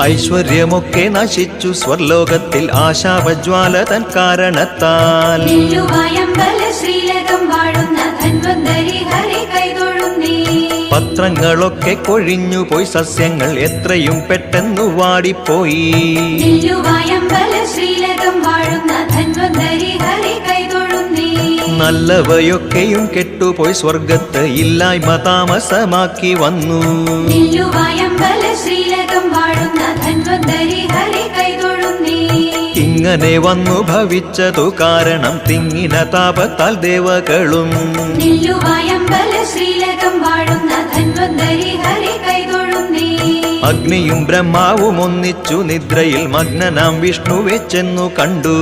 ഐശ്വര്യമൊക്കെ നശിച്ചു സ്വർലോകത്തിൽ ആശാപജ്വാല തൻ കാരണത്താൽ. പത്രങ്ങളൊക്കെ കൊഴിഞ്ഞു പോയി, സസ്യങ്ങൾ എത്രയും പെട്ടെന്നു വാടിപ്പോയി. നല്ലവയൊക്കെയും കെട്ടുപോയി, സ്വർഗത്ത് ഇല്ലായ്മ താമസമാക്കി വന്നു. ഇങ്ങനെ വന്നു ഭവിച്ചതു കാരണം തിങ്ങിന താപത്താൽ ദേവകളും. അഗ്നിയും ബ്രഹ്മാവും ഒന്നിച്ചു നിദ്രയിൽ മഗ്നനാം വിഷ്ണുവെ ചെന്നു കണ്ടു.